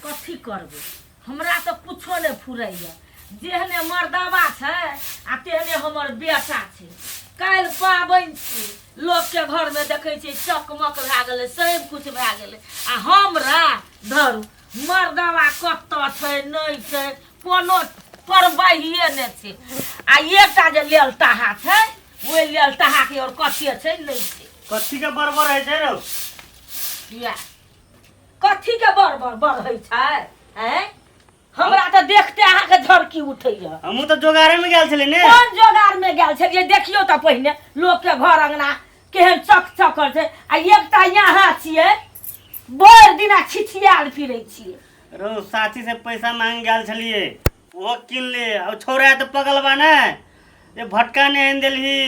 कथी करबै हमरा तो कुछो नहीं फुरैया जेहने मर्दावा छै आ तेहने हमर बेटा छै काल पाबनि छै लोग के घर में देखे छै चकमक भए गेलै सब कुछ भए गेलै आ हमरा धरू मर्दावा कतऽ छै नहीं छै कोनो परवाहिए नहीं छै आ एकटा जे लेल टाहा छै ओहि लेल टाहा के और कते छै नहीं छै कथी के बरबर है छै रो किया कथी के बड़ है छै हैं हमरा तो देखते अहाँ के झड़की उठैया हमहू तो जोगारे में गेल छली ने कौन जोगार में गेल छलियै देखियो तो पहिने लोग के घर अंगना केहन चकचकर छै आ एकटा यहाँ छियै भरि दिना छिछियाल फिरै छियै रो साथी से पैसा मांग गेल छलिए वो किन ले अब छोरा तो पगल बा ना ये भटका ने आन देलही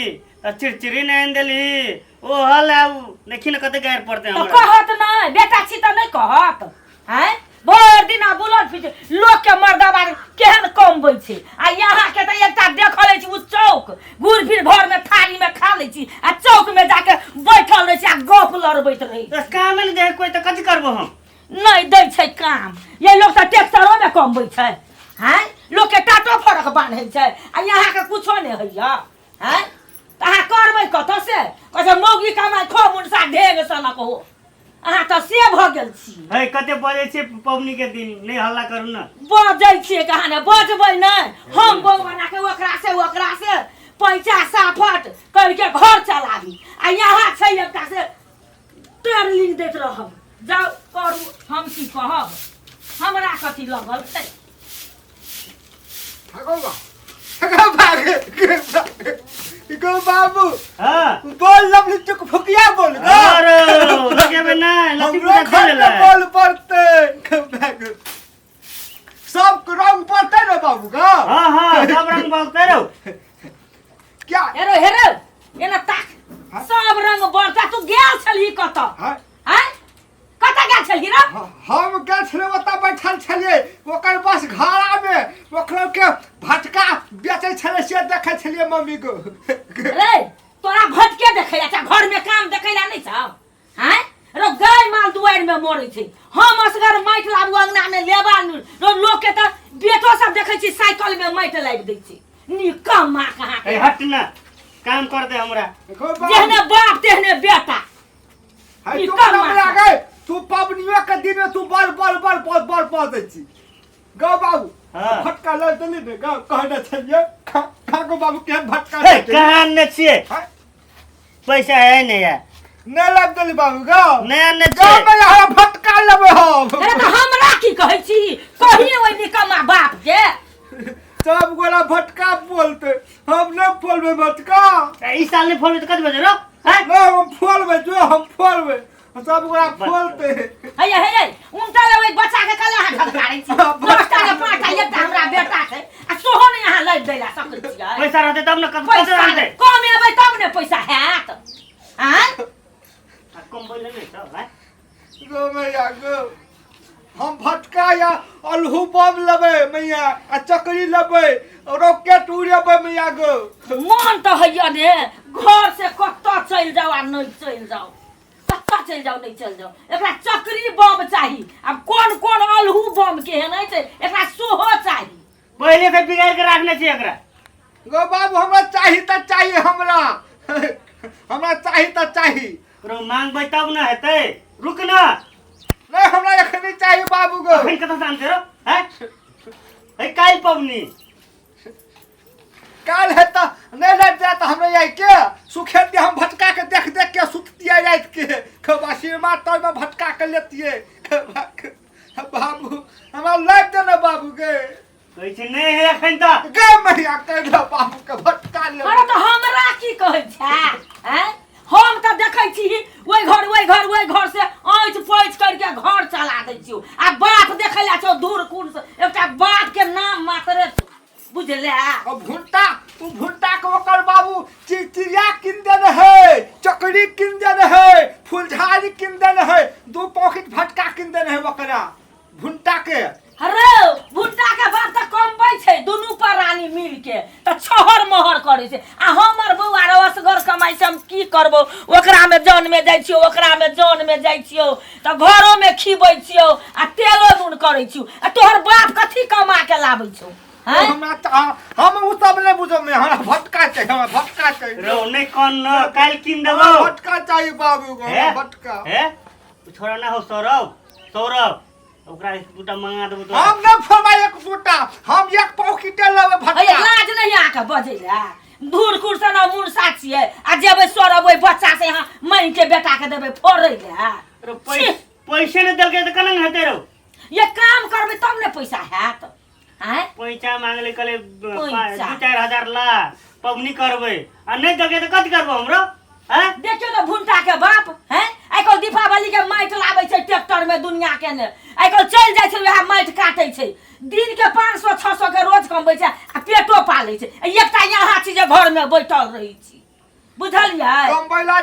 चिड़चिड़ी ने आन देलही ओ हल आउ देखी न कते गायर पड़ते तो हमरा कहत नहीं बेटा छी तो नहीं कहत हैं भरि दिना बुलल फिर लोग के मर्दाबा केहन कमबै छै आ यहाँ के तो एकटा देखल छै उ चौक घूर फिर घर में थारी में खा लै छी आ चौक में जाके बैठल रहे छी आ गप लड़बैत रही बस काम नहीं दे कोई तो कथी करबो हम नहीं दै छै काम ये लोग तो ट्रैक्टरों में कमबै छै हैं लोग के टाटो फरक बांधै छै आ यहाँ के कुछो नहीं होइया हैं त अहाँ करबै कतऽ से कहै मौगी कमाइ खो मुनसा ढेग सनक हो अहाँ तो से भ गेल छी है कते बजे छे पवनी के दिन नहीं हल्ला करू ना बजै छियै कहाँ ने बजबै नहीं हम बौ बना के ओकरा से पैसा साफट करके घर चलाबी आ यहाँ छै एकटा से ट्रेनिंग दैत रहब जाउ करू हम की कहब हमरा कथी लगल छै गो बाबू हां बोल लवली चुक फुकिया बोल गो अरे लगे में ना लती हमरो पूजा घर खेले में बोल पड़ते सब रंग पड़ते ना बाबू गो हां हां सब रंग बोलते रहो क्या हेरो एना ताक सब रंग बरता तू गेल छली कतऽ हैं हैं कतऽ गेल छली रे हम गेल छले ओतऽ बैठल छलिए ओकर बस घड़ा में ओकरा के भटका बेचै छले से देखै छलिए मम्मी को रे तोरा भटके देखैला छ घर में काम देखैला नहीं छ हैं रो गाय माल दुआर में मरै छै हम असगर माटि लाबू अंगना में लेबा रो लोग के त बेटो सब देखै छी साइकिल में माटि लाबि दै छै निकम्मा कहाँ ए के हट ना काम कर दे हमरा देखो जेहने बाप तेहने बेटा है तू कम लागे तू पबनियो के दिन में तू बल दै छी गो बाबू हां भटका ल देली ने गो कहने छलिए खाको बाबू के भटका ए कहां ने छिए पैसा है नहीं है ने लग देली बाबू गो नया ने गो में यहाँ भटका लेबे हम अरे तो हमरा की कहै छी कहिए ओइ निकम्मा बाप के सब गोला भटका बोलते हम न बोलबे भटका ई साल ने फोन तो कद बजे रो हैं न हम फोलबे जो हम फोलबे सब गोला फोलते हे उनका ले एक बच्चा के कला हाथ धकारै छी दसटा के पाँचटा एकटा हमरा बेटा छै आ सोहो ने यहाँ लैब दैला सकै छियै पैसा रहते तब न पैसा रहते कमेबै तब ने पैसा हैत हैं कम बोले नहीं तो हैं गो मैया गो हम भटका या अलहू बम लेबे मैया आ चकरी लेबे रॉकेट उड़ेबे मैया गो मन तो हैया ने घर से कत्ता चल जाओ आ नहीं चल जाओ कत्ता चल जाओ नहीं चल जाओ एकरा चक्री बम चाहिए अब कौन कौन अलहू बम के है नहीं छै एकरा सोहो चाहिए पहले से बिगाड़ के रखने चाहिए एकरा गो बाबू हमरा चाहिए हमरा हमरा चाहिए रो मांग तब ना हेते रुक ना नहीं हमरा एखनी चाहिए बाबू गो अखन कत जानते रो हैं ए काल पवनी काल है तो नहीं लग जाए तो हमरा यही के सुखे दिया हम भटका के देख के सुततिया रात के खबा सिरमा तो में भटका के लेतिए बाबू हमरा लग दे ना बाबू के कहै छै नहीं है अखन तो गे मैया कहला बाबू के भटका ले अरे तो हमरा की कहै छै हैं हम तो देखै छी ओइ घर से आँच पोइच करके घर चला दै छियो आ बाप देखै ला छौ दूर कुन से एकटा बाप के नाम मात्र बुझले अब भुट्टा के ओकर बाबू चिड़िया किन देने है चकरी किन देने है फुलझाड़ी किन देने है 2 पॉकेट भटका किन देने है ओकरा भुट्टा के अरे भुट्टा के बात त कमबै छै दुनू प्राणी मिल के त छहर महर करे छै आ हमर बौआ रे असगर कमाई से हम की करबो ओकरा में जान में जाइ छियो ओकरा में जान में जाइ छियो त घरो में खिबै छियो आ तेलो नून करै छियो आ तोहर बाप कथी कमा के लाबै छौ हैं हम उ सब नहीं बुझो में हमरा भटका चाहिए हमरा भटका चाहिए रो नहीं कौन न काल किन देबो भटका चाहिए बाबू को भटका है छोरा ना हो सौरभ ओकरा दूटा मंगा देबो तो हम न फरमाई एक दूटा हम एक पॉकेट लेबे अरे भटका लाज नहीं आके बजे ला धूर कुर्सन और मुंड साचिए आ जेबे सौरभ ओइ बच्चा से यहाँ मई के बेटा के देबे फोड़ै ला रो पैसे ने देलके त कनंग हेते रो ये काम करबे तब ने पैसा हैत हैं पैसा मांगले कले पैसा। 2-4 हजार ला पबनी करबे आ नहीं देलके त कथि करबो हमरो हैं देखियो तो भुंटा के बाप हैं आइकल दीपावली के माइट लाबै छै ट्रैक्टर में दुनिया के ने आइकल चल जाइ छै वह माइट काटै छै दिन के 500-600 के रोज कमबै छै आ पेटो पालै छै एकटा यहाँ छी जे घर में बैठल रहै छी बुझलियै कम बैला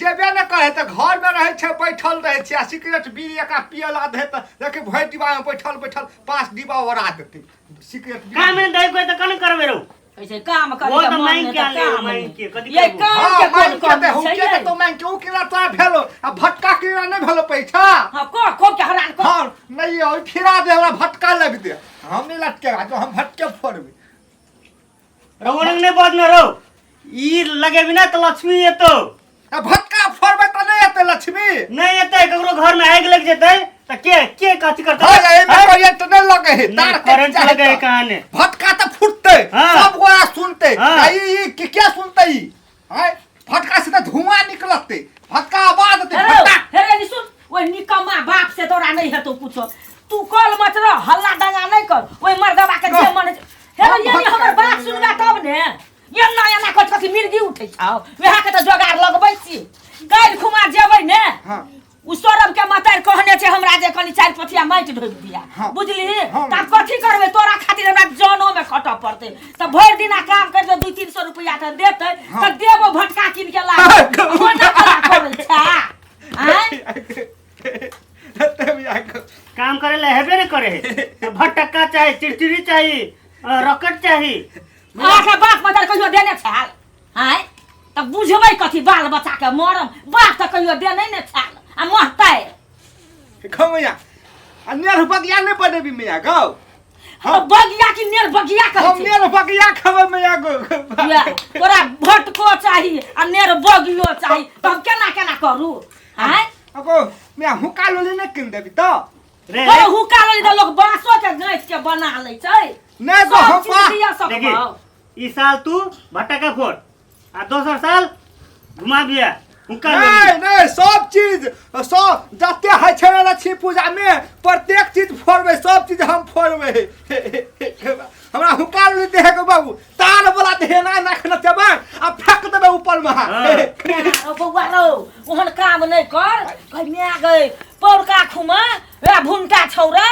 जेबे न करे त घर में रहे छै बैठल रहे छै आ सिगरेट बीड़ी एका पियला दे त देखे भरि डिब्बा में बैठल 5 डिब्बा ओरा देते सिगरेट काम में दई कोई त कन करबे रो ऐसे काम कर वो तो मांग के आले मांग के कथि ये करबो काम के हाँ कोन मांग के काम हो छै के तो मांग के उ किना तोरा भेलो आ भटका किना नहीं भेलो पैसा हां को के हरान को हाँ नहीं हो फिरा दे हमरा भटका लग दे हम नहीं लटके तो हम भटके फोड़बे रवण ने बद न रो ई लगे बिना त लक्ष्मी एतो आ भटका फोड़बे त नहीं आते लक्ष्मी नहीं एते ककरो घर में आग लग जेतै त के कथि करतै हां ये में करंट नहीं लगे है नहीं, तार करंट लगे है कहां ने भटका तो फूटते हाँ। सब गोरा सुनते हाँ। ये क्या सुनते ही हैं भटका से तो धुआं निकलते भटका आवाज देते हेलो भटका हेरे नि सुन ओइ निकम्मा बाप से तोरा नहीं हेतौ कुछो तू कल मत रह हल्ला डंगा नहीं कर ओइ मर्दबा के जे मन हेलो ये हमर बात सुनगा तब ने ये नया कथि मिर्गी उठै छौ वहा के त जोगार लगबै छी काल खुमा जेबै ने हां उ सौरभ के मतार कहने छै हमरा जे कनी 4 पथिया माटि ढोइ दिया हाँ। बुझली हाँ। त कथि करबै तोरा खातिर हमरा जानो में खट पड़तै त भरि दिना काम कर दे 200-300 रुपया त देतै त देबो भटका किन के ला होना करा करै छै हैं काम करे ले हेबे न करे है भटका चाहिए चिड़चिड़ी चाहिए रॉकेट चाहिए आके बाप मतार कहियो देने छाल हैं त बुझबै कथि बाल बच्चा के मरम बाप त कहियो देने ने छाल आ महतै खमैया अन्य बगिया नहीं बनेबी मैया गौ हम बगिया की नेर बगिया कहै हम छै नेर बगिया खबे मैया गौ या, तोरा भटको चाही आ नेर बगियो चाही त हम केना करू हैं अगो मैं हुका लोली नहीं किन देबी तो रे तो हुका ले त लोग बांसो के गांठ के बना लै छै नहीं तो सब हम चीज दिया सब देखी ई साल तू भटका फोड़ आ दोसर साल घुमा दिया हुक्का नहीं नहीं सब चीज सब जते है छै लक्ष्मी पूजा में प्रत्येक चीज फोड़बे सब चीज हम फोड़बे हमरा हुका लोली देहे के बाबू तार वाला देना नख न देबे आ फेंक देबे ऊपर में ओ बौआ रो ओहन काम नहीं कर कन्या गई पौरका खुमा वे भुनका छौरा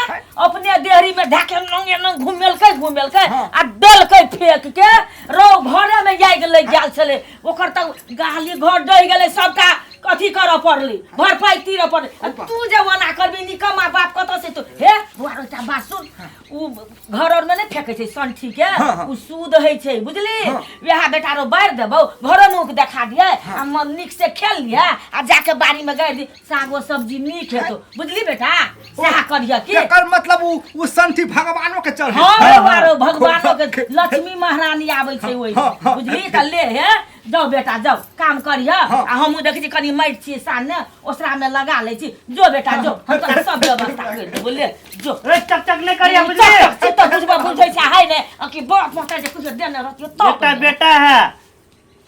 अपने देहरी में ढाके नंगे घुमेलकै आ देलकै फेंक के रो घरे में जाय गेलै गेल छले ओकर त गाली घर डहि गेलै सबटा कथी करऽ पड़लै भरपाई तीरऽ पड़लै तू जे मना करबी निकम्मा बाप कतऽ से तू हे बुआर एकटा बात सुन उ घर और में नहीं फेंकै छै संठी के उ सूद होइ छै बुझली वएह बेटा रो बार देबौ घरो मुख देखा दिए आ मन नीक से खेल लिया आ जाके बाड़ी में गाड़ दी सागो सब्जी नीक हेतौ बुझली बेटा सहा करिया की एकर मतलब उ संठी भगवानो के चढ़ हां बारो भगवानो के लक्ष्मी महारानी आबै छै ओइ बुझली त ले हे जाओ बेटा जाओ काम करिया आ हमहु देखै छी कनी माटि छी साने ओसरा में लगा लै छी जो बेटा जो हम तोरा सब व्यवस्था कर देबो ले जो रे चक नहीं करिया बुझे से तो बुझबै छै है ने कि बाप मोटा जे कुछ देने रहतियो बेटा बेटा है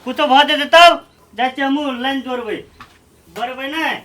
कुछ भ जेतै तब जाय छी हमहु लाइन जोड़बै बरबै नहीं